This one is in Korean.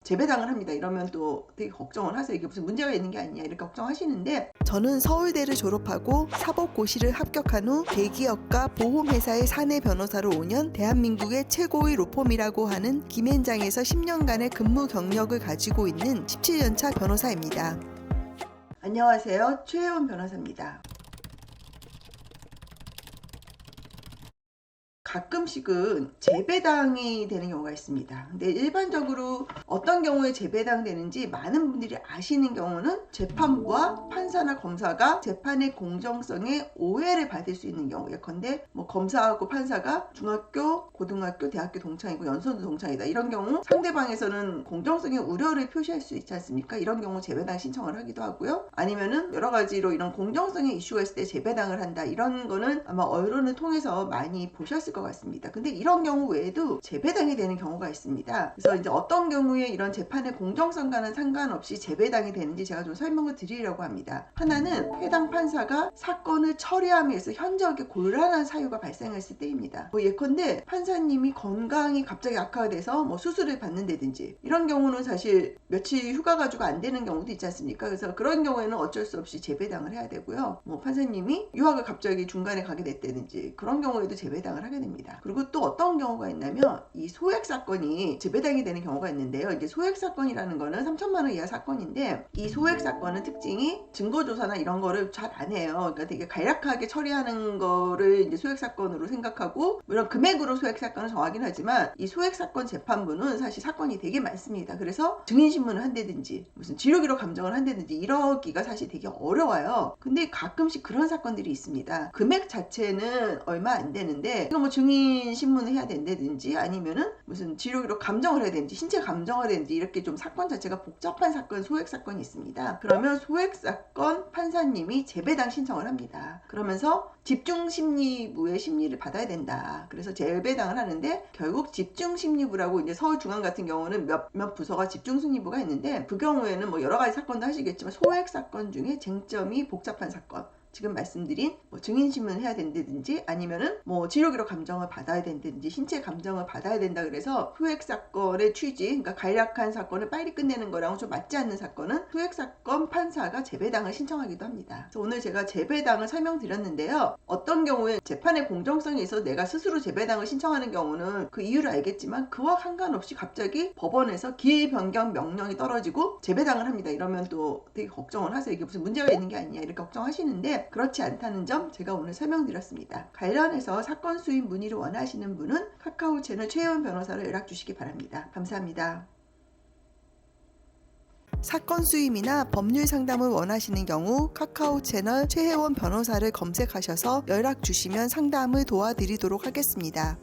재배당을 합니다. 이러면 또 되게 걱정을 하세요. 이게 무슨 문제가 있는 게 아니냐 이렇게 걱정하시는데, 저는 서울대를 졸업하고 사법고시를 합격한 후 대기업과 보험회사의 사내 변호사로 5년, 대한민국의 최고의 로펌이라고 하는 김앤장에서 10년간의 근무 경력을 가지고 있는 17년차 변호사입니다. 안녕하세요. 최혜원 변호사입니다. 가끔씩은 재배당이 되는 경우가 있습니다. 근데 일반적으로 어떤 경우에 재배당되는지 많은 분들이 아시는 경우는 재판부와 판사나 검사가 재판의 공정성에 오해를 받을 수 있는 경우. 예컨대 검사하고 판사가 중학교, 고등학교, 대학교 동창이고 연수원도 동창이다. 이런 경우 상대방에서는 공정성의 우려를 표시할 수 있지 않습니까? 이런 경우 재배당 신청을 하기도 하고요. 아니면은 여러 가지로 이런 공정성의 이슈가 있을 때 재배당을 한다. 이런 거는 아마 언론을 통해서 많이 보셨을 것 같습니다. 근데 이런 경우 외에도 재배당이 되는 경우가 있습니다. 그래서 이제 어떤 경우에 이런 재판의 공정성과는 상관없이 재배당이 되는지 제가 좀 설명을 드리려고 합니다. 하나는 해당 판사가 사건을 처리함에 있어 현저하게 곤란한 사유가 발생했을 때입니다. 예컨대 판사님이 건강이 갑자기 악화가 돼서 수술을 받는다든지, 이런 경우는 사실 며칠 휴가 가지고 안 되는 경우도 있지 않습니까? 그래서 그런 경우에는 어쩔 수 없이 재배당을 해야 되고요. 판사님이 유학을 갑자기 중간에 가게 됐다든지, 그런 경우에도 재배당을 하게 됩니다. 그리고 또 어떤 경우가 있냐면 이 소액 사건이 재배당이 되는 경우가 있는데요. 이제 소액 사건이라는 거는 3천만 원 이하 사건인데, 이 소액 사건은 특징이 증거조사나 이런 거를 잘 안 해요. 그러니까 되게 간략하게 처리하는 거를 이제 소액 사건으로 생각하고, 물론 금액으로 소액 사건을 정하긴 하지만 이 소액 사건 재판부는 사실 사건이 되게 많습니다. 그래서 증인신문을 한다든지 무슨 지료기록 감정을 한다든지 이러기가 사실 되게 어려워요. 근데 가끔씩 그런 사건들이 있습니다. 금액 자체는 얼마 안 되는데 이거 증인 신문을 해야 된다든지, 아니면은 무슨 지료기록 감정을 해야 되는지 신체 감정을 해야 되는지, 이렇게 좀 사건 자체가 복잡한 사건, 소액 사건이 있습니다. 그러면 소액 사건 판사님이 재배당 신청을 합니다. 그러면서 집중심리부의 심리를 받아야 된다. 그래서 재배당을 하는데, 결국 집중심리부라고 이제 서울중앙 같은 경우는 몇 부서가 집중심리부가 있는데, 그 경우에는 여러 가지 사건도 하시겠지만 소액 사건 중에 쟁점이 복잡한 사건, 지금 말씀드린 증인신문을 해야 된다든지, 아니면은 지료기록 감정을 받아야 된다든지 신체 감정을 받아야 된다. 그래서 소액 사건의 취지, 그러니까 간략한 사건을 빨리 끝내는 거랑 좀 맞지 않는 사건은 소액 사건 판사가 재배당을 신청하기도 합니다. 그래서 오늘 제가 재배당을 설명드렸는데요. 어떤 경우에 재판의 공정성에 있어서 내가 스스로 재배당을 신청하는 경우는 그 이유를 알겠지만, 그와 상관없이 갑자기 법원에서 기일 변경 명령이 떨어지고 재배당을 합니다. 이러면 또 되게 걱정을 하세요. 이게 무슨 문제가 있는 게 아니냐 이렇게 걱정하시는데, 그렇지 않다는 점 제가 오늘 설명드렸습니다. 관련해서 사건 수입 문의를 원하시는 분은 카카오 채널 최혜원 변호사로 연락 주시기 바랍니다. 감사합니다. 사건 수임이나 법률 상담을 원하시는 경우 카카오 채널 최혜원 변호사를 검색하셔서 연락 주시면 상담을 도와드리도록 하겠습니다.